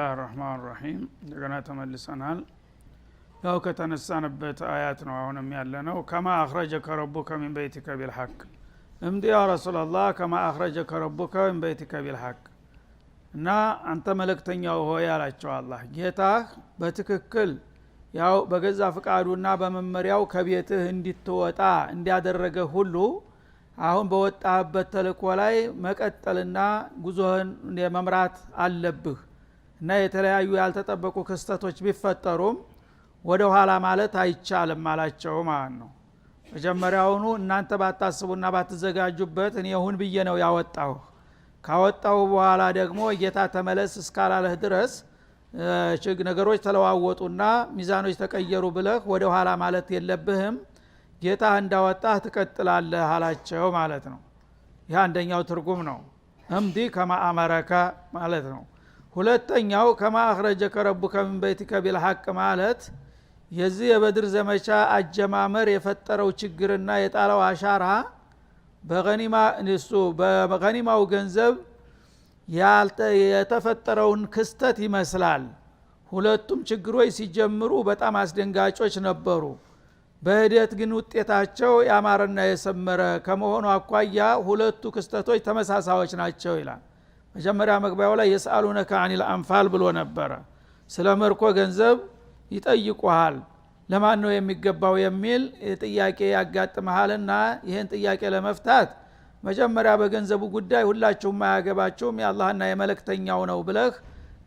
الله الرحمن الرحيم እንደገና ተመልሰናል ያው ከተነሳንበት አያት ነው አሁንም ያለነው كما اخرجك ربك من بيتك بالحق እንዴ ያ ረሱላህ كما اخرجك ربك من بيتك بالحق እና አንተ መልእክተኛው ሆይ አላቸው አላህ ጌታህ በትክክል ያው በገዛ ፍቃዱና በመመሪያው ከቤትህ እንድትወጣ እንዲያደረገ ሁሉ አሁን በወጣበት ተልእኮ ላይ መቀጠልና ጉዞህን መምራት አለብህ እና የተለያዩ ያልተጠበቁ ክስተቶች ቢፈጠሩም ወደ ኋላ ማለት አይቻልም አላቸው ማለት ነው። መጀመሪያውኑ እናንተ ባታስቡና ባትዘጋጁበት እኔ ሁን ብዬ ነው ያወጣው። ካወጣው በኋላ ደግሞ ጌታ ተመለስ እስካላለህ ድረስ ነገሮች ተለዋወጡና ሚዛኖች ተቀየሩ ብለህ ወደ ኋላ ማለት የለብህም። ጌታ እንዳወጣህ ትቀጥላለህ አላቸው ማለት ነው። ይህ አንደኛው ትርጉም ነው። እምዲ ከማ አመረከ ማለት ነው። ሁለተኛው ከማ አخرجك ربك من بيتك بالحق ማለት የዚህ የበድር ዘመቻ አጀማመር የፈጠረው ችግርና የጣለው አሻራ በገኒማው ገንዘብ የተፈጠረውን ክስተት ይመስላል። ሁለቱም ችግሮች ሲጀምሩ በጣም አስደንጋጮች ነበሩ። በሂደት ግን ውጤታቸው ያማረና የሰመረ ከመሆኑ አኳያ ሁለቱ ክስተቶች ተመሳሳዮች ናቸው ይላል። መጀመሪያ መግቢያው ላይ የስአሉነከ አኒል አንፋል ብሎ ነበረ። ስለ መርኮ ገንዘብ ይጠይቁሃል፣ ለማን ነው የሚገባው የሚል ጥያቄ ያጋጥመሃልና ይህን ጥያቄ ለመፍታት መጀመሪያ በገንዘቡ ጉዳይ ሁላችሁም አያገባችሁም የአላህና የመለክተኛው ነው ብለህ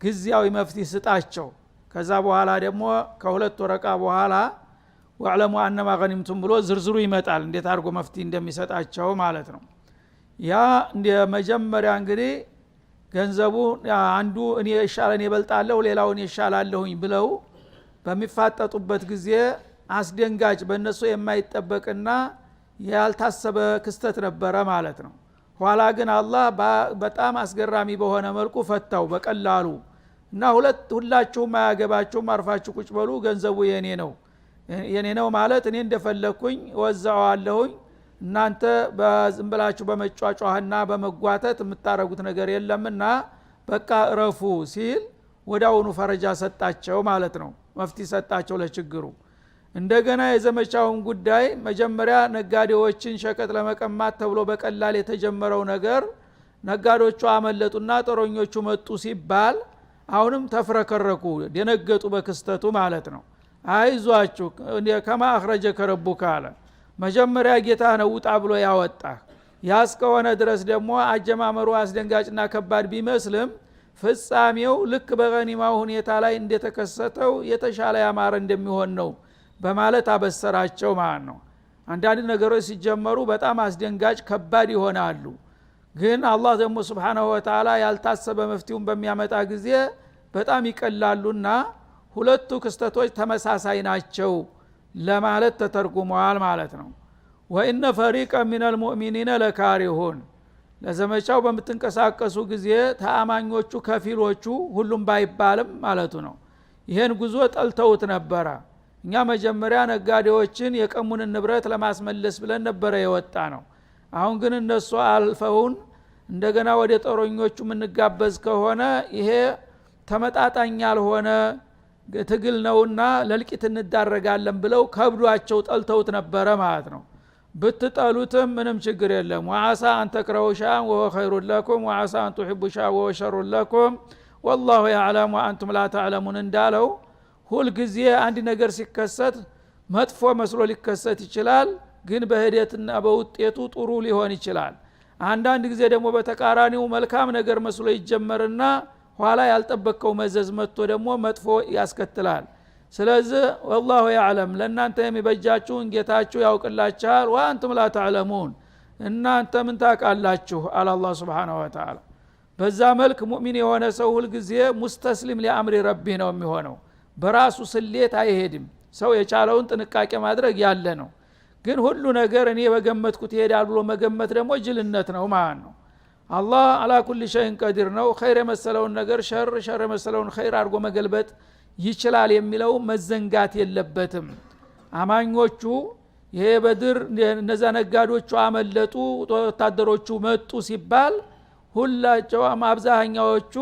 ግዚያዊ መፍትሄ ስጣቸው። ከዛ በኋላ ደግሞ ከሁለት ወረቃ በኋላ ወዕለሙ አነማ ገኒምቱም ብሎ ዝርዝሩ ይመጣል፣ እንዴት አድርጎ መፍትሄ እንደሚሰጣቸው ማለት ነው። ያ እንደ መጀመሪያ እንግዲህ ገንዘቡ አንዱ እኔ ይሻለን ይበልጣለሁ ሌላውን ይሻላለሁኝ ብለው በሚፋጠጡበት ጊዜ አስደንጋጭ በእነሱ የማይጠበቅና ያልታሰበ ክስተት ነበረ ማለት ነው። ኋላ ግን አላህ በጣም አስገራሚ በሆነ መልኩ ፈታው በቀላሉ እና ሁላችሁም አያገባችሁም አርፋችሁ ቁጭ በሉ፣ ገንዘቡ የኔ ነው ማለት እኔ እንደፈለኩኝ ወዛዋለሁኝ፣ እናንተ በዝም ብላችሁ በመጫጫህና በመጓተት የምታረጉት ነገር የለምና በቃ እረፉ ሲል ወዳውኑ ፈረጃ ሰጣቸው ማለት ነው። መፍትሄ ሰጣቸው ለችግሩ። እንደገና የዘመቻውን ጉዳይ መጀመሪያ ነጋዴዎችን ሸቀጥ ለመቀማት ተብሎ በቀላል የተጀመረው ነገር ነጋዴዎቹ አመለጡና ጦረኞቹ መጡ ሲባል አሁንም ተፍረከረኩ፣ ደነገጡ በክስተቱ ማለት ነው። አይዟችሁ ከማ አخرجك ربك አለ። መጀመሪያ ጌታ ነው ውጣ ብሎ ያወጣ። ያስከሆነ ድረስ ደግሞ አጀማመሩ አስደንጋጭና ከባድ ቢመስልም ፍጻሜው ልክ በገኒማው ሁኔታ ላይ እንደተከሰተው የተሻለ ያማረ እንደሚሆን ነው በማለት አበሰራቸው ማለት ነው። አንዳንድ ነገሮች ሲጀመሩ በጣም አስደንጋጭ ከባድ ይሆናሉ። ግን አላህ ደግሞ Subhanahu Wa Ta'ala ያልታሰበ መፍትሄውን በሚያመጣ ጊዜ በጣም ይቀላሉና ሁለቱ ክስተቶች ተመሳሳይ ናቸው ለማለት ተተርጉመዋል ማለት ነው። ወኢነ ፈሪቀ ሚነል ሙእሚኒነ ለካሪሁን ለዘመቻው በመተንቀሳቀሱ ጊዜ ተአማኞቹ ከፊሎቹ ሁሉም ባይባልም ማለቱ ነው ይሄን ጉዞ ጠልተውት ነበረ። እኛ መጀመሪያ ነጋዴዎችን የቀሙን ንብረት ለማስመለስ ብለን ነበረ የወጣ ነው። አሁን ግን እነሱ አልፈውን እንደገና ወደ ጦረኞቹ ምንጋበዝ ከሆነ ይሄ ተመጣጣኝ ያልሆነ ትግል ነውና ለልቂት እንዳረጋለን ብለው ከብዷቸው ጠልተውት ነበረ ማለት ነው። ብትጠሉትም ምንም ችግር የለም። ወአሳ አን ተክረሁ ሸይአን ወሁወ ኸይሩን ለኩም ወአሳ አን ቱሂቡ ሸይአን ወሁወ ሸሩን ለኩም ወላሁ የዕለሙ ወአንቱም ላ ተዕለሙን እንዳለው ሁል ጊዜ አንድ ነገር ሲከሰት መጥፎ መስሎ ሊከሰት ይችላል፣ ግን በሂደትና በውጤቱ ጥሩ ሊሆን ይችላል። አንዳንድ ጊዜ ደግሞ በተቃራኒው መልካም ነገር መስሎ ይጀመርና ኋላ ያልጠበቀው መዘዝ መጥቶ ደግሞ መጥፎ ያስከትላል። ስለዚህ والله يعلم ለእናንተ የሚበጃችሁን ጌታችሁ ያውቅላችኋል። ወአንቱም ላ ተዕለሙን እናንተ ምን ታውቃላችሁ አለ አላህ Subhanahu Wa Ta'ala። በዛ መልክ ሙእሚን የሆነ ሰው ሁሉ ጊዜ ሙስተስሊም ለአምሪ ረቢህ ነው የሚሆነው። በራሱ ስሌት አይሄድም። ሰው የቻለውን ጥንቃቄ ማድረግ ያለ ነው። ግን ሁሉ ነገር እኔ በገመትኩት ይሄዳል ብሎ መገመት ደግሞ ጅልነት ነው ማለት ነው። አላህ አላ ኩሊ ሸይን ቀዲር ነው። ኸይር የመሰለውን ነገር ሸር የመሰለውን ኸይር አድርጎ መገልበጥ ይችላል የሚለው መዘንጋት የለበትም። አማኞቹ ይሄ በድር እነዛ ነጋዴዎቹ አመለጡ፣ ወታደሮቹ መጡ ሲባል ሁላቸውም አብዛኛዎቹ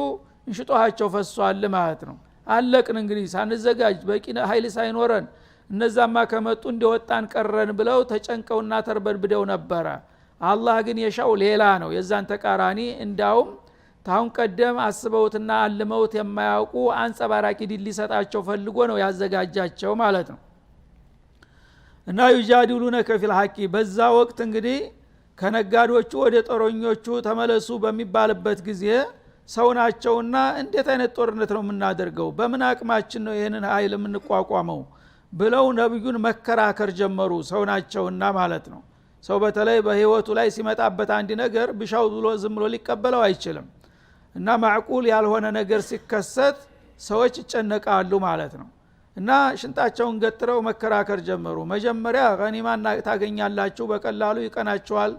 እንሽጧቸው ፈሷል ማለት ነው። አለቅን እንግዲህ ሳንዘጋጅ በቂ ኃይል ሳይኖረን እነዛማ ከመጡ እንደወጣን ቀረን ብለው ተጨንቀውና ተርበድብደው ነበረ። አላህ ግን የሻው ሌላ ነው፣ የዛን ተቃራኒ እንዳውም ታሁን ቀደም አስበውትና አልመውት የማያውቁ አንጸባራቂ ድል ሊሰጣቸው ፈልጎ ነው ያዘጋጃቸው ማለት ነው። እና ይጃዲሉነከ ፊል ሐቂ በዛ ወቅት እንግዲህ ከነጋዶቹ ወደ ጦረኞቹ ተመለሱ በሚባልበት ጊዜ ሰው ናቸውና እንዴት አይነት ጦርነት ነው የምናደርገው፣ በምን አቅማችን ነው ይሄንን ኃይል የምንቋቋመው ብለው ነብዩን መከራከር ጀመሩ። ሰው ናቸውና ማለት ነው። ሰው በተለይ በህይወቱ ላይ ሲመጣበት አንድ ነገር ብሻው ብሎ ዝም ብሎ ሊቀበለው አይችልም። እና ማዕቁል ያልሆነ ነገር ሲከሰት ሰዎች ይጨነቃሉ ማለት ነው። እና ሽንጣቸውን ገትረው መከራከር ጀመሩ። መጀመሪያ ገኒማ ታገኛላችሁ በቀላሉ ይቀናቸዋል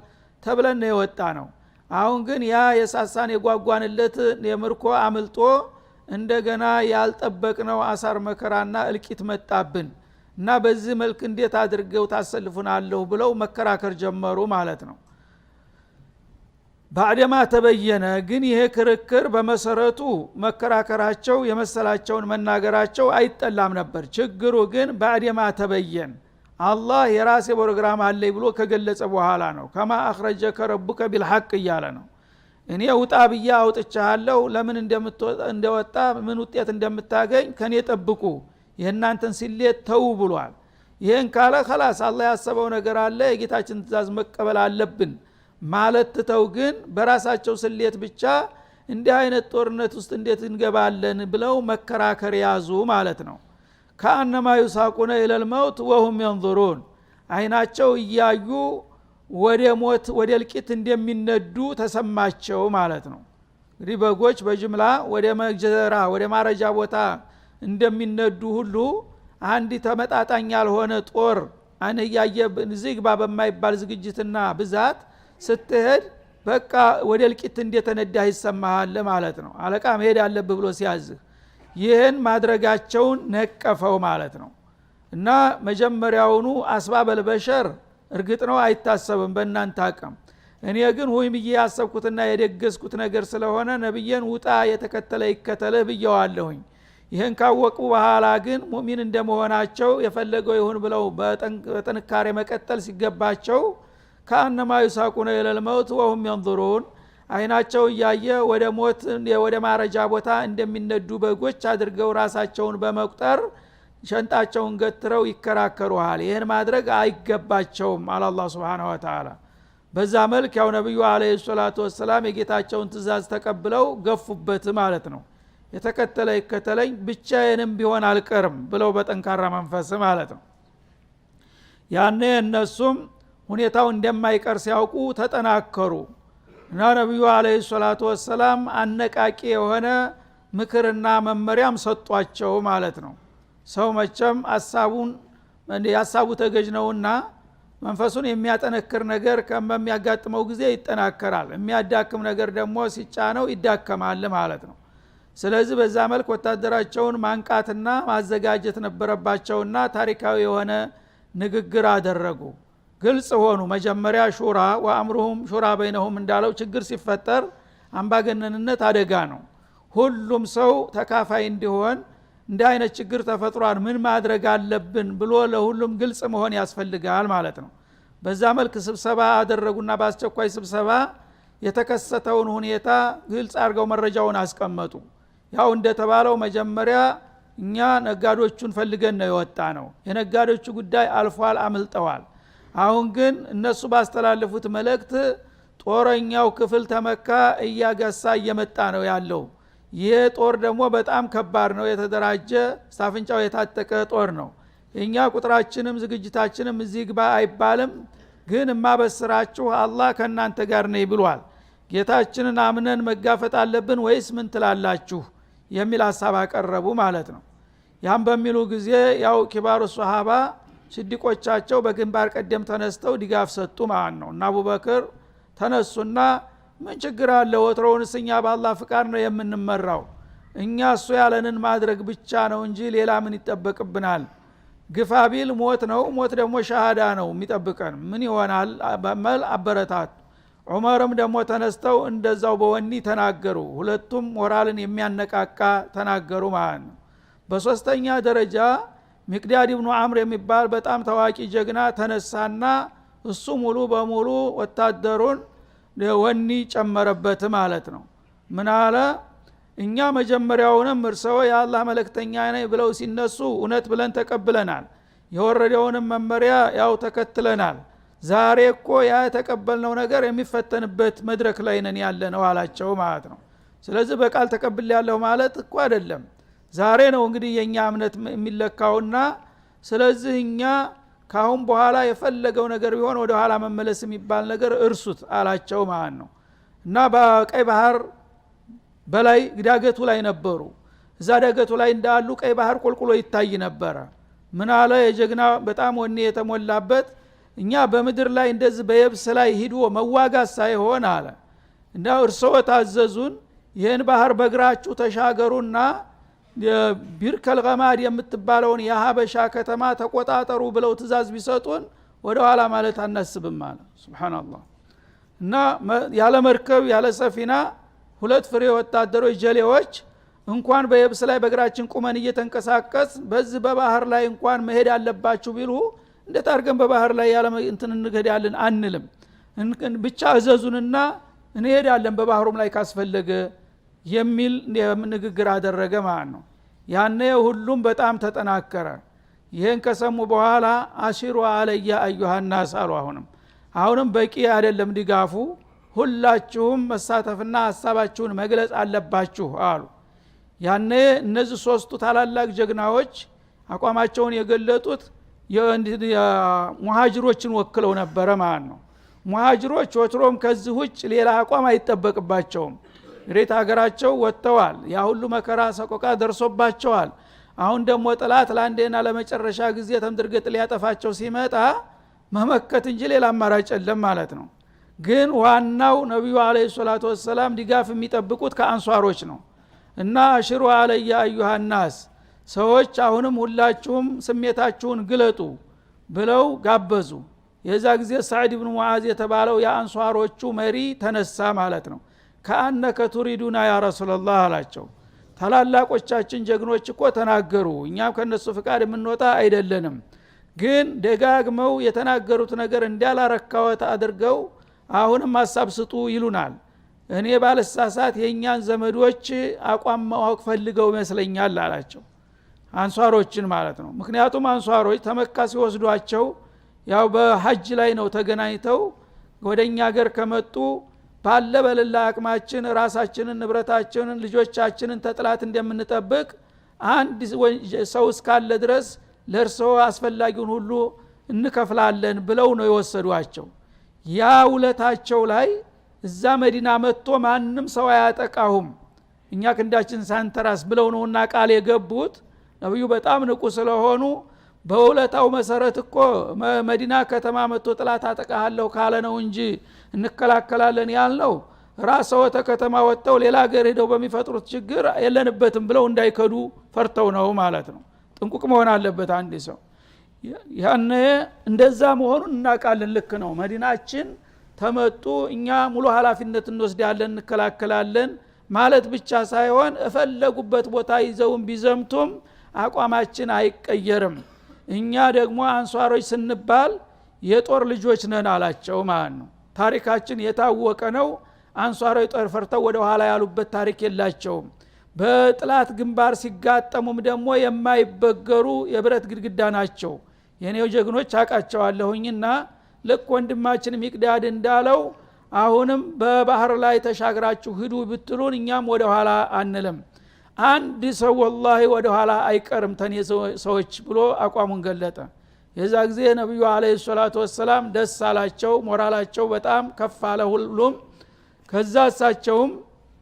ተብለን ነው የወጣ ነው። አሁን ግን ያ የሳሳን የጓጓንለት የምርኮ አምልጦ እንደገና ያልጠበቅነው አሳር መከራና እልቂት መጣብን እና በዚህ መልክ እንዴት አድርገው ታሰልፉናለሁ ብለው መከራከር ጀመሩ ማለት ነው። ባዕደማ ተበየነ ግን ይሄ ክርክር በመሰረቱ መከራከራቸው የመሰላቸውን መናገራቸው አይጠላም ነበር። ችግሩ ግን ባዕደማ ተበየን አላህ የራሴ ፕሮግራም አለኝ ብሎ ከገለጸ በኋላ ነው። ከማ አኽረጀከ ረቡከ ቢልሐቅ እያለ ነው። እኔ ውጣ ብዬ አውጥቻለሁ፣ ለምን እንደወጣ ምን ውጤት እንደምታገኝ ከኔ ጠብቁ፣ የእናንተን ስሌት ተው ብሏል። ይሄን ካለ خلاص አላህ ያሰበው ነገር አለ፣ የጌታችን ትእዛዝ መቀበል አለብን ማለት ተው። ግን በራሳቸው ስሌት ብቻ እንዲህ አይነት ጦርነት ውስጥ እንዴት እንገባለን ብለው መከራከር ያዙ ማለት ነው። ከአነማ ይሳቁነ ኢለል መውት ወሁም ينظرون አይናቸው እያዩ ወደ ሞት ወደ እልቂት እንደሚነዱ ተሰማቸው ማለት ነው። እንግዲህ በጎች በጅምላ ወደ መጀራ ወደ ማረጃ ቦታ እንደሚነዱ ሁሉ አንድ ተመጣጣኝ ያልሆነ ጦር አንያየ ዝግባ በማይባል ዝግጅትና ብዛት ስትሄድ በቃ ወደ እልቂት እንደተነዳ ይሰማሃል ማለት ነው። አለቃ መሄድ አለብህ ብሎ ሲያዝህ ይህን ማድረጋቸውን ነቀፈው ማለት ነው። እና መጀመሪያውኑ አስባበል በሸር እርግጥ ነው አይታሰብም በእናንተ አቅም። እኔ ግን ሆይ ብዬ ያሰብኩትና የደገስኩት ነገር ስለሆነ ነብየን ውጣ የተከተለ ይከተልህ ብየዋለሁኝ። ይህን ካወቁ በኋላ ግን ሙእሚን እንደመሆናቸው የፈለገው ይሁን ብለው በጥንካሬ መቀጠል ሲገባቸው ከአነማ ይሳቁነ ኢለል መውት ወሁም ينظرون አይናቸው እያየ ወደ ሞት ወደ ማረጃ ቦታ እንደሚነዱ በጎች አድርገው ራሳቸውን በመቁጠር ሸንጣቸውን ገትረው ይከራከሩሃል። ይህን ማድረግ አይገባቸውም አለ አላህ Subhanahu Wa Ta'ala። በዛ መልክ ያው ነብዩ አለይሂ ሰላቱ ወሰለም የጌታቸውን ትእዛዝ ተቀብለው ገፉበት ማለት ነው። የተከተለ ይከተለኝ ብቻዬንም ቢሆን አልቀርም ብለው በጠንካራ መንፈስ ማለት ነው። ያኔ እነሱም ሁኔታው እንደማይቀር ሲያውቁ ተጠናከሩ እና ነብዩ አለይሂ ሰላቱ ወሰለም አነቃቂ የሆነ ምክርና መመሪያም ሰጧቸው ማለት ነው። ሰው መቼም ያሳቡ ተገዥ ነውና መንፈሱን የሚያጠነክር ነገር ከመሚያጋጥመው ጊዜ ይጠናከራል፣ የሚያዳክም ነገር ደግሞ ሲጫነው ይዳከማል ማለት ነው። ስለዚህ በዛ መልክ ወታደራቸውን ማንቃትና ማዘጋጀት ነበረባቸውና ታሪካዊ የሆነ ንግግር አደረጉ። ግልጽ ሆኑ። መጀመሪያ ሹራ ወአምሩሁም ሹራ በይነሁም እንዳለው ችግር ሲፈጠር አምባገነንነት አደጋ ነው። ሁሉም ሰው ተካፋይ እንዲሆን እንደ አይነት ችግር ተፈጥሯል ምን ማድረግ አለብን ብሎ ለሁሉም ግልጽ መሆን ያስፈልጋል ማለት ነው። በዛ መልክ ስብሰባ አደረጉና በአስቸኳይ ስብሰባ የተከሰተውን ሁኔታ ግልጽ አድርገው መረጃውን አስቀመጡ። ያው እንደተባለው መጀመሪያ እኛ ነጋዶቹን ፈልገን ነው የወጣ ነው። የነጋዶቹ ጉዳይ አልፏል፣ አምልጠዋል። አሁን ግን እነሱ ባስተላለፉት መልእክት ጦረኛው ክፍል ተመካ እያጋሳ እየመጣ ነው ያለው። ይሄ ጦር ደግሞ በጣም ከባድ ነው፣ የተደራጀ ሳፍንጫው የታጠቀ ጦር ነው። እኛ ቁጥራችንም ዝግጅታችንም እዚህ ግባ አይባልም፣ ግን ማበስራችሁ አላህ ከናንተ ጋር ነው ብሏል። ጌታችንን አምነን መጋፈጥ አለብን ወይስ ምን ትላላችሁ የሚል ሐሳብ አቀረቡ ማለት ነው። ያን በሚሉ ጊዜ ያው ኪባሩ ሱሐባ ሲዲቆቻቸው በግንባር ቀደም ተነስተው ድጋፍ ሰጡ ማለት ነው። እና አቡበክር ተነሱና ምን ችግር አለ? ወትሮውንስ እኛ በአላህ ፍቃድ ነው የምንመራው፣ እኛ እሱ ያለንን ማድረግ ብቻ ነው እንጂ ሌላ ምን ይጠበቅብናል? ግፋቢል ሞት ነው፣ ሞት ደግሞ ሸሃዳ ነው የሚጠብቀን፣ ምን ይሆናል በመል አበረታት። ዑመርም ደግሞ ተነስተው እንደዛው በወኒ ተናገሩ ሁለቱም ሞራልን የሚያነቃቃ ተናገሩ ማለት ነው በሶስተኛ ደረጃ ሚቅዳድ ኢብኑ አምር የሚባል በጣም ታዋቂ ጀግና ተነሳና እሱ ሙሉ በሙሉ ወታደሩን ወኒ ጨመረበት ማለት ነው ምን አለ እኛ መጀመሪያውንም እርሰው የአላህ መልእክተኛ ነኝ ብለው ሲነሱ እውነት ብለን ተቀብለናል የወረደውንም መመሪያ ያው ተከትለናል ዛሬ እኮ ያ የተቀበልነው ነገር የሚፈተንበት መድረክ ላይ ነን ያለነው አላቸው ማለት ነው ስለዚህ በቃል ተቀብል ያለው ማለት እኮ አይደለም ዛሬ ነው እንግዲህ የኛ እምነት የሚለካውና ስለዚህ እኛ ካሁን በኋላ የፈለገው ነገር ቢሆን ወደ ኋላ መመለስ የሚባል ነገር እርሱት አላቸው ማለት ነው እና በቀይ ባህር በላይ ዳገቱ ላይ ነበሩ እዛ ዳገቱ ላይ እንዳሉ ቀይ ባህር ቁልቁሎ ይታይ ነበር ምን አለ የጀግና በጣም ወኔ የተሞላበት እኛ በመድር ላይ እንደዚህ በየብስ ላይ ሂዶ መዋጋት ሳይሆን አለ እና እርሶ ታዘዙን ይህን ባህር በእግራችሁ ተሻገሩና ቢርከል ገማድ የምትባለውን የሀበሻ ከተማ ተቆጣጠሩ ብለው ትእዛዝ ቢሰጡን ወደ ኋላ ማለት አናስብም አለ ሱብሃንአላህ እና ያለ መርከብ ያለ ሰፊና ሁለት ፍሬ ወታደሮች ጀሌዎች እንኳን በየብስ ላይ በእግራችን ቁመን እየተንቀሳቀስ በዚህ በባህር ላይ እንኳን መሄድ አለባችሁ ቢሉ እንዴት አድርገን በባህር ላይ ያለ እንትን እንገዳለን አንልም ብቻ እዘዙንና እንሄዳለን በባህሩም ላይ ካስፈለገ የሚል ንግግር አደረገ ማለት ነው ያኔ ሁሉም በጣም ተጠናከረ ይሄን ከሰሙ በኋላ አሽሩ አለያ አዩሃናስ አሉ አሁንም በቂ አይደለም ድጋፉ ሁላችሁም መሳተፍና ሐሳባችሁን መግለጽ አለባችሁ አሉ ያኔ እነዚህ ሶስቱ ታላላቅ ጀግናዎች አቋማቸውን የገለጡት ሙሃጅሮችን ወክለው ነበር ማለት ነው ሙሃጅሮች ወትሮም ከዚህ ውጭ ሌላ አቋም አይጠበቅባቸውም ሬት ሀገራቸው ወጥተዋል ያ ሁሉ መከራ ሰቆቃ ደርሶባቸዋል አሁን ደግሞ ጥላት ለአንዴና ለመጨረሻ ጊዜ ተምድርገጥ ሊያጠፋቸው ሲመጣ መመከት እንጂ ሌላ አማራጭ የለም ማለት ነው ግን ዋናው ነብዩ አለይሂ ሰላቱ ወሰለም ድጋፍ የሚጠብቁት ከአንሷሮች ነው እና አሽሩ አለያ አዩሃናስ ሰዎች አሁንም ሁላችሁም ስሜታችሁን ግለጡ ብለው ጋበዙ የዛ ጊዜ ሰዒድ ኢብኑ ሙዓዝ የተባለው የአንሷሮቹ መሪ ተነሳ ማለት ነው ከአነከ ቱሪዱና ያ ረሱላህ አላቸው ታላላቆቻችን ጀግኖች እኮ ተናገሩ እኛም ከነሱ ፍቃድ የምንወጣ አይደለንም ግን ደጋግመው የተናገሩት ነገር እንዳላረካወት አድርገው አሁንም ሐሳብ ስጡ ይሉናል እኔ ባለሳሳት የኛን ዘመዶች አቋም ማወቅ ፈልገው ይመስለኛል አላቸው አንሷሮችን ማለት ነው ምክንያቱም አንሷሮች ተመካ ሲወስዷቸው ያው በሐጅ ላይ ነው ተገናኝተው ወደኛ ሀገር ከመጡ ባለ በለላ አቅማችን ራሳችንን ንብረታችንን ልጆቻችንን ተጥላት እንደምንጠብቅ አንድ ሰው እስካለ ድረስ ለርሶ አስፈላጊውን ሁሉ እንከፍላለን ብለው ነው የወሰዷቸው ያ ውለታቸው ላይ እዛ መዲና መጥቶ ማንም ሰው አያጠቃሁም እኛ ክንዳችን ሳንተራስ ብለው ነውና ቃል የገቡት ነብዩ በጣም ንቁ ስለሆኑ በውለታው መሰረት እኮ መዲና ከተማ መጥቶ ጥላት አጠቃሃለሁ ካለ ነው እንጂ እንከላከላለን ያልነው ራስዎ ተከተማ ወጥተው ሌላ ሀገር ሄደው በሚፈጥሩት ችግር የለንበትም ብለው እንዳይከዱ ፈርተው ነው ማለት ነው ጥንቁቅ መሆን አለበት አንድ ሰው ያኔ እንደዛ መሆኑን እናቃለን ልክ ነው መዲናችን ተመጡ እኛ ሙሉ ኃላፊነት እንወስዳለን እንከላከላለን ማለት ብቻ ሳይሆን እፈለጉበት ቦታ ይዘውን ቢዘምቱም አቋማችን አይቀየርም እኛ ደግሞ አንሷሮች ስንባል የጦር ልጆች ነን አላቸው ማለት ነው ታሪካችን የታወቀ ነው አንሷሮች ጦር ፈርተው ወደ ኋላ ያሉበት ታሪክ የላቸውም በጥላት ግንባር ሲጋጠሙም ደግሞ የማይበገሩ የብረት ግድግዳ ናቸው የኔው ጀግኖች አቃቸዋለሁኝና ልክ ወንድማችን ሚቅዳድ እንዳለው አሁንም በባህር ላይ ተሻግራችሁ ሂዱ ብትሉን እኛም ወደ ኋላ አንልም አንድ ሰው ወላሂ ወደ ኋላ አይቀርም ተኔ ሰዎች ብሎ አቋሙን ገለጠ የዛ ጊዜ ነብዩ አለይሂ ሰላቱ ወሰለም ደስ አላቸው ሞራላቸው በጣም ከፍ አለ ሁሉም ከዛ እሳቸውም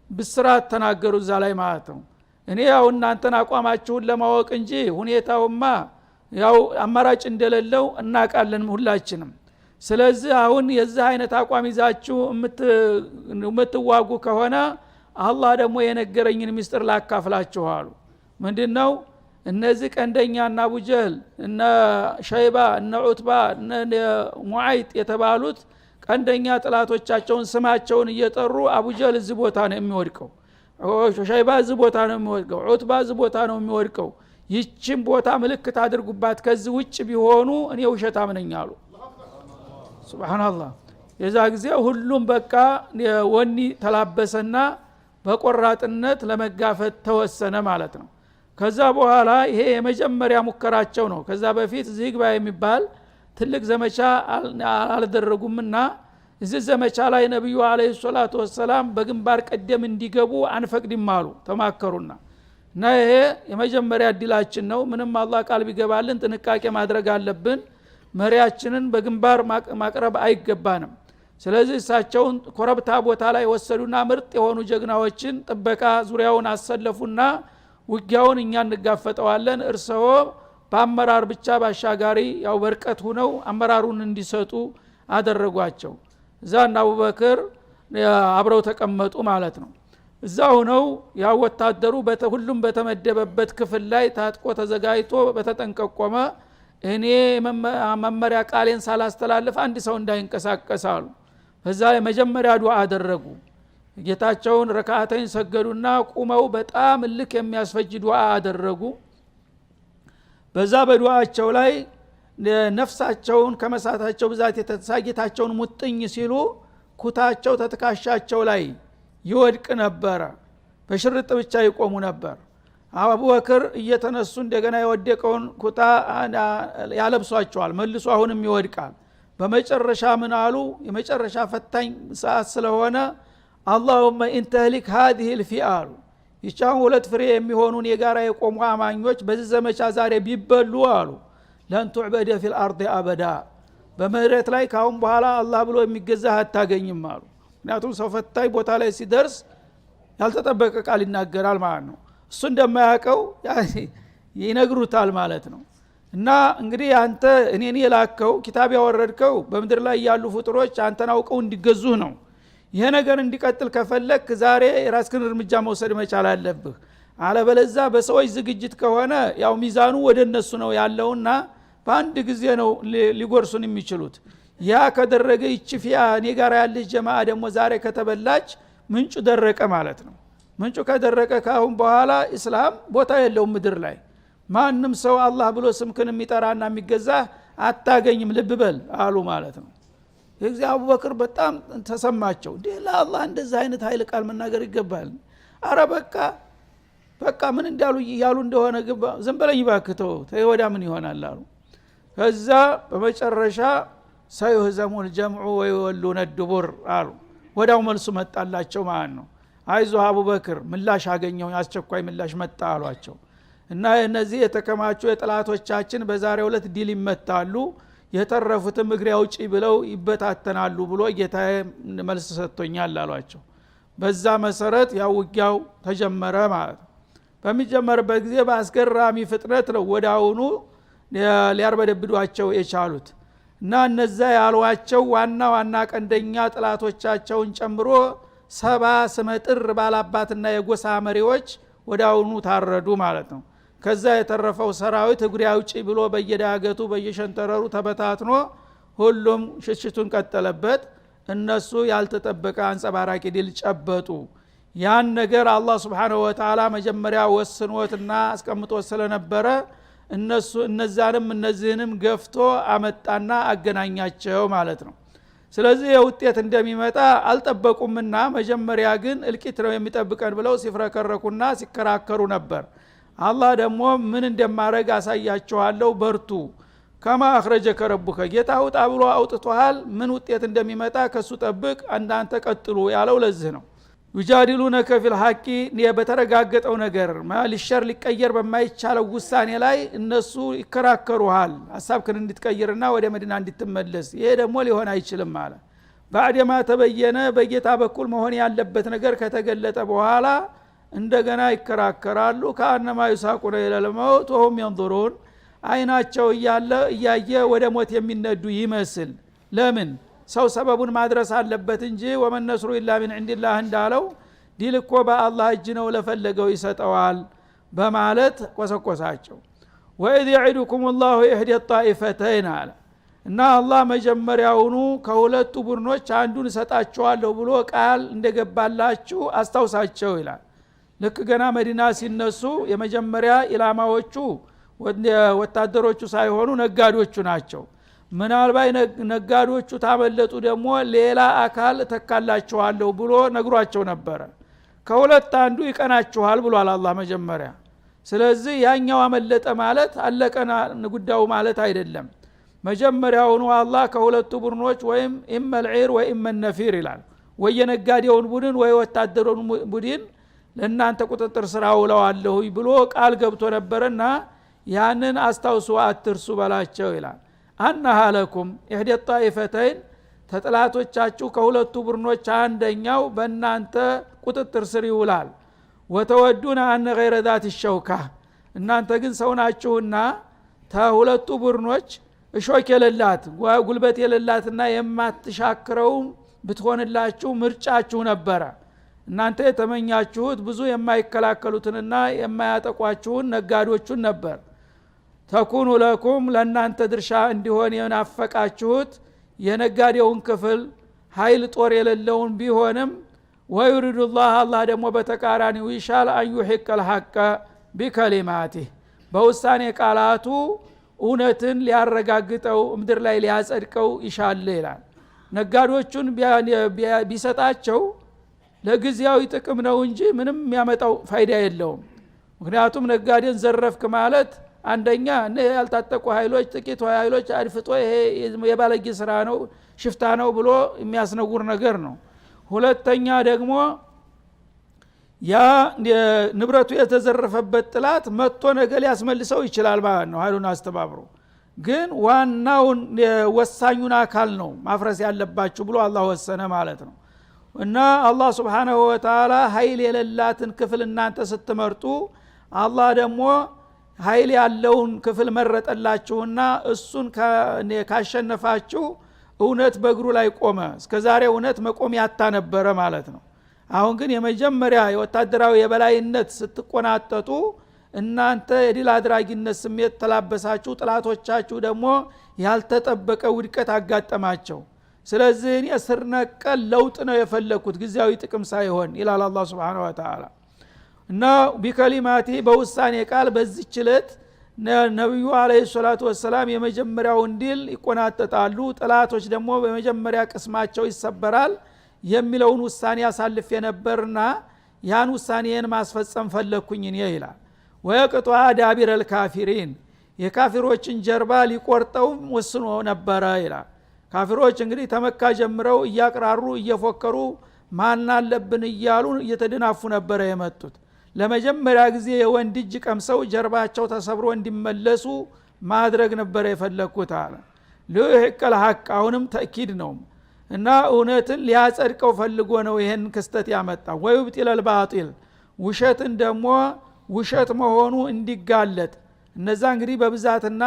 ብስራት ተናገሩ እዛ ላይ ማለት ነው እኔ ያው እናንተን አቋማችሁን ለማወቅ እንጂ ሁኔታውማ ያው አማራጭ እንደሌለው እናቃለን ሁላችንም ስለዚህ አሁን የዛ አይነት አቋም ይዛችሁ የምትዋጉ ከሆነ አላህ ደግሞ የነገረኝን ምስጢር ላካፍላችሁ አሉ ምንድነው እነዚህ ቀንደኛና አቡጀህል እነ ሸይባ እነ ዑትባ እነ ሙዓይጥ የተባሉት ቀንደኛ ጥላቶቻቸውን ስማቸውን እየጠሩ አቡጀል እዚህ ቦታ ነው የሚወድቀው፣ ሸይባ እዚህ ቦታ ነው የሚወድቀው፣ ዑትባ እዚህ ቦታ ነው የሚወድቀው፣ ይህችን ቦታ ምልክት አድርጉባት፣ ከዚህ ውጭ ቢሆኑ እኔ ውሸታም ነኝ አሉ። ሱብሃንአላህ። የዛ ጊዜ ሁሉም በቃ ወኒ ተላበሰና በቆራጥነት ለመጋፈጥ ተወሰነ ማለት ነው። ከዛ በኋላ ይሄ የመጀመሪያ ሙከራቸው ነው። ከዛ በፊት ዝግባ የሚባል ትልቅ ዘመቻ አልደረጉምና እዚህ ዘመቻ ላይ ነብዩ አለይሂ ሰላቱ ወሰላም በግንባር ቀደም እንዲገቡ አንፈቅድም አሉ ተማከሩና እና ይሄ የመጀመሪያ እድላችን ነው፣ ምንም አላህ ቃል ቢገባልን ጥንቃቄ ማድረግ አለብን፣ መሪያችንን በግንባር ማቅረብ አይገባንም። ስለዚህ እሳቸውን ኮረብታ ቦታ ላይ ወሰዱና ምርጥ የሆኑ ጀግናዎችን ጥበቃ ዙሪያውን አሰለፉና ውጊያውን እኛ እንጋፈጠዋለን፣ እርሰው በአመራር ብቻ ባሻጋሪ ያው በርቀት ሆነው አመራሩን እንዲሰጡ አደረጓቸው። እዛና አቡበክር አብረው ተቀመጡ ማለት ነው። እዛ ሆነው ያው ወታደሩ ሁሉም በተመደበበት ክፍል ላይ ታጥቆ ተዘጋጅቶ በተጠንቀቆመ እኔ መመሪያ ቃሌን ሳላስተላልፍ አንድ ሰው እንዳይንቀሳቀስ አሉ። በዛ መጀመሪያ ዱዓ አደረጉ። ጌታቸውን ረካዓተን ሰገዱና ቁመው በጣም ልክ የሚያስፈጅ ዱዓ አደረጉ። በዛ በዱዓቸው ላይ ነፍሳቸውን ከመሳታቸው ብዛት የተሳጌታቸውን ሙጥኝ ሲሉ ኩታቸው ተተካሻቸው ላይ ይወድቅ ነበረ። በሽርጥ ብቻ ይቆሙ ነበር። አቡበክር እየተነሱ እንደገና የወደቀውን ኩታ ያለብሷቸዋል፣ መልሶ አሁንም ይወድቃል። በመጨረሻ ምን አሉ? የመጨረሻ ፈታኝ ሰዓት ስለሆነ አላሁመ ኢንተህሊክ هذه الفئة ይቻው ሁለት ፍሬ የሚሆኑን የጋራ የቆሙ አማኞች በዚህ ዘመቻ ዛሬ ቢበሉ አሉ ለን تعبد في الارض ابدا በመሬት ላይ ካሁን በኋላ አላህ ብሎ የሚገዛ አታገኝም አሉ። ምክንያቱም ሰው ፈታኝ ቦታ ላይ ሲደርስ ያልተጠበቀ ቃል ይናገራል ማለት ነው። እሱ እንደማያውቀው ይነግሩታል ማለት ነው። እና እንግዲህ አንተ እኔን የላከው ኪታብ ያወረድከው በመድር ላይ ያሉ ፍጥሮች አንተን አውቀው እንዲገዙህ ነው። ይሄ ነገር እንዲቀጥል ከፈለክ ዛሬ የራስህን እርምጃ መውሰድ መቻል አለብህ። አለበለዚያ በሰዎች ዝግጅት ከሆነ ያው ሚዛኑ ወደ እነሱ ነው ያለውና በአንድ ጊዜ ነው ሊጎርሱን የሚችሉት። ያ ከደረገ ይችፊያ እኔ ጋር ያለች ጀማዓ ደግሞ ዛሬ ከተበላች ምንጩ ደረቀ ማለት ነው። ምንጩ ከደረቀ ካሁን በኋላ እስላም ቦታ የለውም ምድር ላይ። ማንም ሰው አላህ ብሎ ስምክን የሚጠራና የሚገዛ አታገኝም፣ ልብ በል አሉ ማለት ነው። የዚህ አቡበክር በጣም ተሰማቸው። እንዴ ለአላህ እንደዚህ አይነት ኃይል ቃል መናገር ይገባል? አረ በቃ ምን እንዳሉ ያሉ እንደሆነ ዝም በለኝ ባክተው ተይወዳ ምን ይሆናል አሉ። ከዛ በመጨረሻ ሰይህዘሙል ጀምዑ ወይወሉነ الدبر አሉ። ወዳው መልሱ መጣላቸው ማለት ነው። አይዞህ አቡበክር ምላሽ አገኘው፣ አስቸኳይ ምላሽ መጣ አሏቸው። እና እነዚህ የተከማቹ የጥላቶቻችን በዛሬው ዕለት ዲል ይመታሉ፣ የተረፉትም እግሬ አውጪ ብለው ይበታተናሉ ብሎ ጌታዬ መልስ ሰጥቶኛል አሏቸው። በዛ መሰረት ያው ውጊያው ተጀመረ ማለት ነው። በሚጀመርበት ጊዜ በአስገራሚ ፍጥነት ነው ወዳውኑ ሊያርበደብዷቸው የቻሉት። እና እነዛ ያሏቸው ዋና ዋና ቀንደኛ ጥላቶቻቸውን ጨምሮ 70 ስመጥር ባላባትና የጎሳ መሪዎች ወዳውኑ ታረዱ ማለት ነው። ከዛ የተረፈው ሰራዊት እግሬ አውጪ ብሎ በየዳገቱ በየሸንተረሩ ተበታትኖ ሁሉም ሽሽቱን ቀጠለበት። እነሱ ያልተጠበቀ አንጸባራቂ ድል ጨበጡ። ያን ነገር አላህ Subhanahu Wa Ta'ala መጀመሪያ ወስኖትና አስቀምጦ ስለነበረ እነዛንም እነዚህንም ገፍቶ አመጣና አገናኛቸው ማለት ነው። ስለዚህ የውጤት እንደሚመጣ አልጠበቁምና መጀመሪያ ግን እልቂት ነው የሚጠብቀን ብለው ሲፍረከረኩና ሲከራከሩ ነበር። አላህ ደግሞ ምን እንደማረግ አሳያችኋለሁ፣ በርቱ፣ ከማ አخرجك ربك ጌታው ጣብሎ አውጥቷል፣ ምን ውጤት እንደሚመጣ ከሱ ጠብቅ፣ አንዳንተ ቀጥሉ ያለው ለዚህ ነው። ይጃዲሉነከ ፊል ሐቂ በተረጋገጠው ነገር ሊሸር ሊቀየር በማይቻለው ውሳኔ ላይ እነሱ ይከራከሩሃል፣ ሐሳብክን እንድትቀይርና ወደ መዲና እንድትመለስ። ይሄ ደግሞ ሊሆን አይችልም ማለት ባዕደማ ተበየነ በጌታ በኩል መሆን ያለበት ነገር ከተገለጠ በኋላ እንደገና ይከራከራሉ። ከአነማ ይሳቁነ ኢለልመውት ወሁም ينظرون አይናቸው እያየ ወደ ሞት የሚነዱ ይመስል። ለምን ሰው ሰበቡን ማድረስ አለበት እንጂ ወመነስሩ ኢላ ሚን ዒንዲላህ እንዳለው ዲል እኮ በአላህ እጅ ነው፣ ለፈለገው ይሰጠዋል በማለት ቆሰቆሳቸው። ወኢዝ يعدكم الله احدى الطائفتين አለ። እና አላህ መጀመሪያውኑ ከሁለቱ ቡድኖች አንዱን ሰጣቸዋለሁ ብሎ ቃል እንደገባላችሁ አስታውሳቸው ይላል። ልክ ገና መዲና ሲነሱ የመጀመሪያ ኢላማዎቹ ወታደሮቹ ሳይሆኑ ነጋዴዎቹ ናቸው። ምናልባት ነጋዴዎቹ ታመለጡ ደግሞ ሌላ አካል ተካላቸዋለሁ ብሎ ነግሯቸው ነበረ። ከሁለት አንዱ ይቀናችኋል ብሏል አላህ መጀመሪያ። ስለዚህ ያኛው አመለጠ ማለት አለቀና ጉዳዩ ማለት አይደለም። መጀመሪያውኑ አላህ ከሁለቱ ቡድኖች ወይም ኢመልዒር ወይም ነፊር ይላል፣ ወየነጋዴውን ቡድን ወይ ወታደሩን ቡድን ለእናንተ ቁጥጥር ስራ ውለዋለሁ ብሎ ቃል ገብቶ ነበርና ያንን አስታውሱ አትርሱ በላቸው ይላል። አነሃ ለኩም ኢህዲ ጣኢፈተይን ተጥላቶቻችሁ ከሁለቱ ቡድኖች አንደኛው በእናንተ ቁጥጥር ስር ይውላል። ወተወዱና አነ ገይረ ዛት ሸውካ እናንተ ግን ሰው ናችሁና ተሁለቱ ቡድኖች እሾክ የሌላት ጉልበት የሌላትና የማትሻክረውም ብትሆንላችሁ ምርጫችሁ ነበረ። እናንተ የተመኛችሁት ብዙ የማይከላከሉትንና የማያጠቋችሁን ነጋዴዎቹን ነበር። ተኩኑ ለኩም ለእናንተ ድርሻ እንዲሆን የናፈቃችሁት የነጋዴውን ክፍል ኃይል ጦር የሌለውን ቢሆንም ወይሪዱ ላህ አላህ ደግሞ በተቃራኒው ይሻል አንዩሒቅ አልሐቀ ቢከሊማቲህ በውሳኔ ቃላቱ እውነትን ሊያረጋግጠው ምድር ላይ ሊያጸድቀው ይሻል ይላል። ነጋዴዎቹን ቢሰጣቸው ለጊዜያዊ ጥቅም ነው እንጂ ምንም የሚያመጣው ፋይዳ የለውም። ምክንያቱም ነጋዴን ዘረፍክ ማለት አንደኛ እነዚህ ያልታጠቁ ኃይሎች ጥቂት ኃይሎች አድፍጦ ይሄ የባለጌ ስራ ነው ሽፍታ ነው ብሎ የሚያስነውር ነገር ነው። ሁለተኛ ደግሞ ያ ንብረቱ የተዘረፈበት ጥላት መጥቶ ነገ ሊያስመልሰው ይችላል ማለት ነው ኃይሉን አስተባብሮ። ግን ዋናውን ወሳኙን አካል ነው ማፍረስ ያለባችሁ ብሎ አላህ ወሰነ ማለት ነው። እና አላህ Subhanahu Wa Ta'ala ኃይል የሌላትን ክፍል እናንተ ስትመርጡ አላህ ደግሞ ኃይል ያለውን ክፍል መረጠላችሁና እሱን ካሸነፋችሁ እውነት በእግሩ ላይ ቆመ። እስከዛሬ እውነት መቆም ያጣ ነበረ ማለት ነው። አሁን ግን የመጀመሪያ የወታደራዊ የበላይነት ስትቆናጠጡ እናንተ የድል አድራጊነት ስሜት ተላበሳችሁ፣ ጥላቶቻችሁ ደግሞ ያልተጠበቀ ውድቀት አጋጠማቸው። ስለዚህ እኔ ስር ነቀል ለውጥ ነው የፈለኩት ጊዜያዊ ጥቅም ሳይሆን ይላል አላህ Subhanahu Wa Ta'ala። እና ቢከሊማቲ በውሳኔ ቃል በዚህች ዕለት ነብዩ አለይሂ ሰላቱ ወሰላም የመጀመሪያውን ድል ይቆናጠጣሉ፣ ጥላቶች ደግሞ በመጀመሪያ ቅስማቸው ይሰበራል የሚለውን ውሳኔ ያሳልፍ የነበርና ያን ውሳኔን ማስፈጸም ፈለኩኝ እኔ ይላል። ወየቅጧ ዳቢረል ካፊሪን የካፊሮችን ጀርባ ሊቆርጠው ወስኖ ነበረ ይላል። ካፊሮች እንግዲህ ተመካ ጀምረው እያቀራሩ እየፎከሩ ማን አለብን እያሉ እየተደናፉ ነበረ የመጡት። ለመጀመሪያ ጊዜ የወንድ እጅ ቀምሰው ጀርባቸው ተሰብሮ እንዲመለሱ ማድረግ ነበረ የፈለኩት አለ። ለይህቀል ሐቅ አሁንም ተእኪድ ነው እና እውነትን ሊያጸድቀው ፈልጎ ነው ይሄን ክስተት ያመጣው። ወይብጢለል ባጢል ውሸትን ደግሞ ውሸት መሆኑ እንዲጋለጥ እነዛ እንግዲህ በብዛትና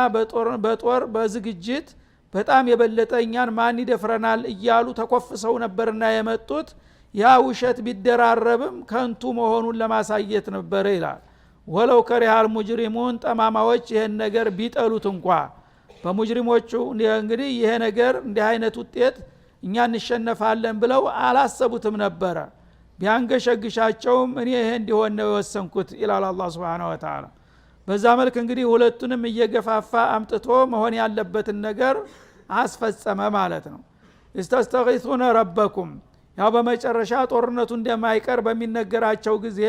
በጦር በዝግጅት በጣም የበለጠኛን ማን ይደፍረናል እያሉ ተኮፍሰው ነበርና የመጡት ያ ውሸት ቢደራረብም ከንቱ መሆኑን ለማሳየት ነበር ይላል። ወለው ከሪሃል ሙጅሪሙን ጠማማዎች ይሄን ነገር ቢጠሉት እንኳ በሙጅሪሞቹ እንግዲህ ይሄ ነገር እንዲህ አይነት ውጤት እኛ እንሸነፋለን ብለው አላሰቡትም ነበረ። ቢያንገሸግሻቸውም እኔ ይሄ እንዲሆን ነው የወሰንኩት ይላል አላህ Subhanahu Wa Ta'ala። በዛ መልክ እንግዲህ ሁለቱንም እየገፋፋ አምጥቶ መሆን ያለበትን ነገር አስፈጸመ ማለት ነው። استغيثون ربكم ያው በመጨረሻ ጦርነቱ እንደማይቀር በሚነገራቸው ጊዜ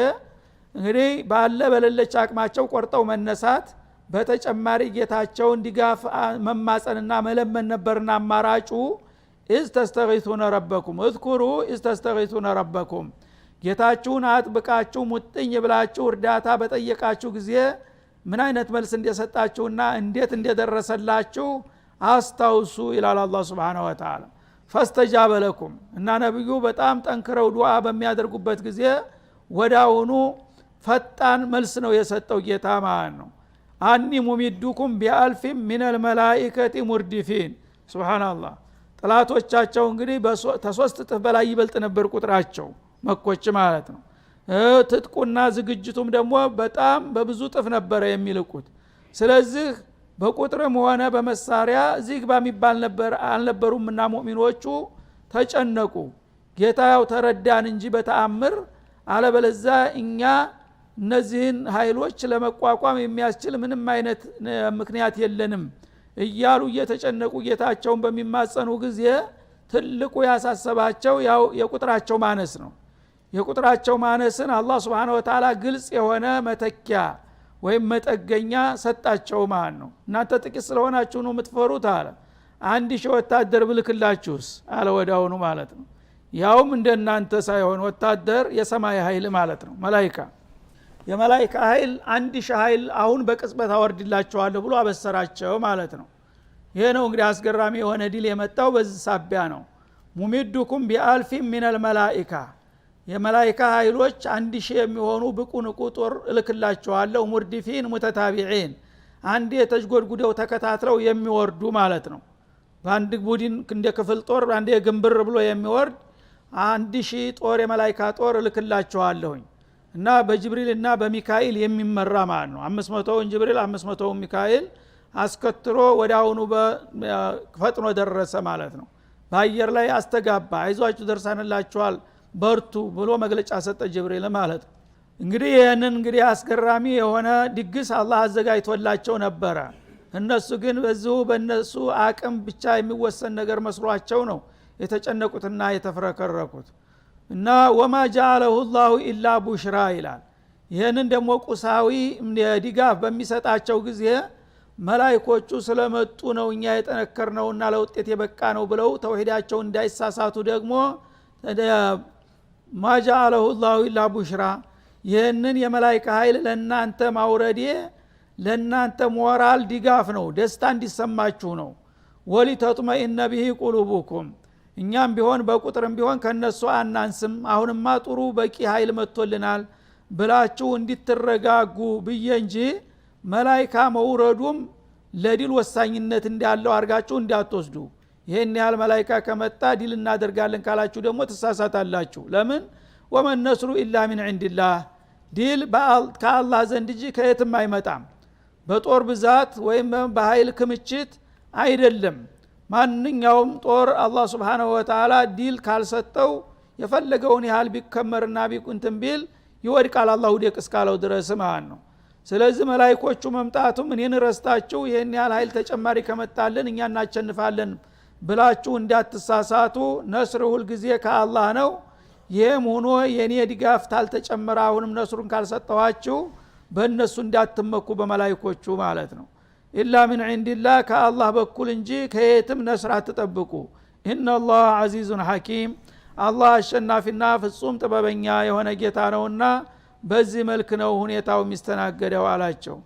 እንግዲህ ባለ በለለች አቅማቸው ቆርጠው መነሳት በተጨማሪ ጌታቸውን ድጋፍ መማጸንና መለመን ነበርና አማራጩ استغيثون ربكم اذكروا استغيثون ربكم ጌታችሁን አጥብቃችሁ ሙጥኝ ብላችሁ እርዳታ በጠየቃችሁ ጊዜ ምን አይነት መልስ እንደሰጣችሁና እንዴት እንደደረሰላችሁ አስታውሱ ይላል አላህ Subhanahu Wa Ta'ala። ፈስተጃበ ለኩም እና ነብዩ በጣም ጠንክረው ዱዓ በሚያደርጉበት ጊዜ ወዳውኑ ፈጣን መልስ ነው የሰጠው ጌታ ማለት ነው። አኒ ሙሚዱኩም ቢአልፍ ሚነል መላኢከቲ ሙርዲፊን ሱብሃንአላህ። ጥላቶቻቸው እንግዲህ ተሶስት እጥፍ በላይ ይበልጥ ነበር ቁጥራቸው መኮች ማለት ነው። ትጥቁና ዝግጅቱም ደግሞ በጣም በብዙ ጥፍ ነበር የሚልቁት። ስለዚህ በቁጥርም ሆነ በመሳሪያ ዚግባ የሚባል ነበር አልነበሩምና ሙእሚኖቹ ተጨነቁ ጌታ ያው ተረዳን እንጂ በተአምር አለበለዛ እኛ እነዚህን ኃይሎች ለመቋቋም የሚያስችል ምንም አይነት ምክንያት የለንም እያሉ እየተጨነቁ ጌታቸውን በሚማጸኑ ጊዜ ትልቁ ያሳሰባቸው ያው የቁጥራቸው ማነስ ነው የቁጥራቸው ማነስን አላህ Subhanahu Wa Ta'ala ግልጽ የሆነ መተኪያ ወይም መጠገኛ ሰጣቸው ማለት ነው እናንተ ጥቂት ስለሆናችሁ ነው የምትፈሩት አለ 1000 ወታደር ብልክላችሁስ አለ ወዳውኑ ማለት ነው ያውም እንደናንተ ሳይሆን ወታደር የሰማይ ኃይል ማለት ነው መላእክት የመላእክት ኃይል 1000 ኃይል አሁን በቅጽበት አወርድላችኋለሁ ብሎ አበሰራቸው ማለት ነው ይሄ ነው እንግዲህ አስገራሚ የሆነ ዲል የመጣው በዚህ ሳቢያ ነው ሙሚዱኩም ቢአልፊ ሚነል መላኢካ የመላእክት ኃይሎች 1000 የሚሆኑ ብቁ ንቁ ጦር እልክላችኋለሁ ሙርዲፊን ሙተታቢዒን አንዴ ተጅጎድጉደው ተከታትለው የሚወርዱ ማለት ነው በአንድ ቡድን እንደ ክፍል ጦር አንዴ ግንብር ብሎ የሚወርድ 1000 ጦር የመላእክት ጦር እልክላችኋለሁኝ እና በጅብሪልና በሚካኤል የሚመራ ማለት ነው 500ውን ጅብሪል 500ውን ሚካኤል አስከትሎ ወዳውኑ ፈጥኖ ደረሰ ማለት ነው በአየር ላይ አስተጋባ አይዟችሁ ደርሰንላችኋል በርቱ ብሎ መግለጫ ሰጠ ጅብሪል ማለት ነው እንግዲህ ይሄንን እንግዲህ አስገራሚ የሆነ ድግስ አላህ አዘጋጅቶላቸው ነበረ እነሱ ግን በዚሁ በእነሱ አቅም ብቻ የሚወሰን ነገር መስሏቸው ነው የተጨነቁትና የተፈረከረኩት እና ወማ ጃአለሁ الله ኢላ ቡሽራ ይላል ይሄንን ደግሞ ቁሳዊ ድጋፍ በሚሰጣቸው ጊዜ መላእክቶቹ ስለመጡ ነው እኛ የጠነከርነውና ለውጤት የበቃ ነው ብለው ተውሂዳቸው እንዳይሳሳቱ ደግሞ ማ ጃአለሁ الله ኢላ ቡሽራ ይሄንን የመላእክት ኃይል ለናንተ ማውረዴ ለናንተ ሞራል ድጋፍ ነው ደስታ እንዲሰማችሁ ነው ወሊተጥመኢነ ቢሂ ቁሉቡኩም እኛም ቢሆን በቁጥርም ቢሆን ከነሱ አናንስም አሁንማ ጥሩ በቂ ኃይል መጥቶልናል ብላችሁ እንድትረጋጉ ብዬ እንጂ መላእክት መውረዱም ለዲል ወሳኝነት እንዳለው አርጋችሁ እንዳትወስዱ ይሄን ያህል መላእክት ከመጣ ዲል እናደርጋለን ካላችሁ ደግሞ ተሳሳታላችሁ ለምን ወመን ነስሩ ኢላ ሚን ዒንዲላህ ዲል ከአላህ ዘንድ እንጂ ከየትም አይመጣም በጦር ብዛት ወይም በኃይል ክምችት አይደለም ማንኛውም ጦር አላህ Subhanahu Wa Ta'ala ዲል ካልሰጠው የፈለገውን ያህል ቢከመርና ቢቁንትን ቢል ይወድቃል አላህ ወደቅ እስካለው ድረስ ማለት ነው ስለዚህ መላእክቶቹ መምጣቱም እኔን ረስታችሁ ይሄን ያህል ኃይል ተጨማሪ ከመጣልን እኛ እናቸንፋለን ብላችሁ እንዳትሳሳቱ ነስር ሁሉ ጊዜ ከአላህ ነው ይሄም ሆኖ የኔ ድጋፍ ታልተጨመረ አሁንም ነስሩን ካልሰጠዋችሁ በእነሱ እንዳትመኩ በመላእክቶቹ ማለት ነው ኢላ ሚን ዒንዲላህ ከአላህ በኩል እንጂ ከየትም ነስር አትጠብቁ ኢነላህ ዐዚዙን ሐኪም አላህ አሸናፊና ፍጹም ጥበበኛ የሆነ ጌታ ነውና በዚህ መልክ ነው ሁኔታው የሚስተናገደው አላቸው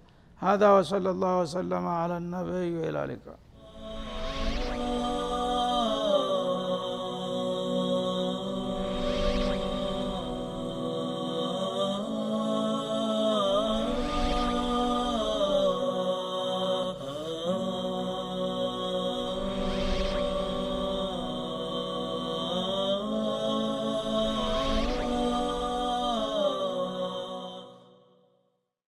هذا وصلى الله وسلم على النبي وعلى اله